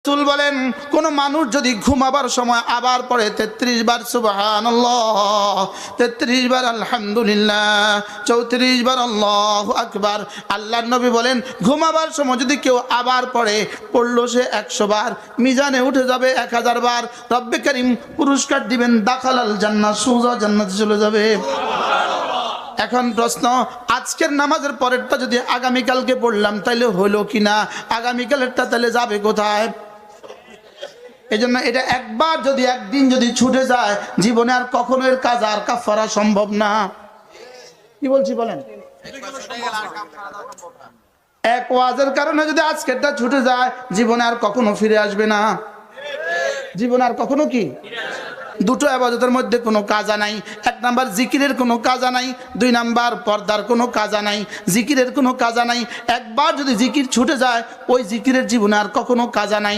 রাসূল বলেন কোন মানুষ যদি ঘুমাবার সময় আবার পড়ে 33 বার সুবহানাল্লাহ, 33 বার আলহামদুলিল্লাহ, 34 বার আল্লাহু আকবার, আল্লাহর নবী বলেন ঘুমাবার সময় যদি কেউ আবার পড়লো সে 100 বার, মিজানে উঠে যাবে 1000 বার, রব্বে কারীম পুরস্কার দিবেন, দাখালাল জান্নাহ, সোজা জান্নাতে চলে যাবে। এখন প্রশ্ন, আজকের নামাজের পরেরটা যদি আগামীকালকে পড়লাম তাহলে হলো কিনা? আগামীকালেরটা তাহলে যাবে কোথায়? এই জন্য এটা একবার যদি একদিন যদি ছুটে যায় জীবনে আর কখনো এর কাজ আর কাফারা সম্ভব না। কি বলছি বলেন? এক ওয়াজের কারণে যদি আজকেরটা ছুটে যায় জীবনে আর কখনো ফিরে আসবে না। জীবনে আর কখনো কি? দুটো ইবাদতের মধ্যে কোনো কাজা নাই। 1 নাম্বার জিকিরের কোনো কাজা নাই, 2 নাম্বার পর্দার কোনো কাজা নাই, জিকিরের কোনো কাজা নাই। একবার যদি জিকির ছুটে যায় ওই জিকিরের জীবনে আর কখনো কাজা নাই।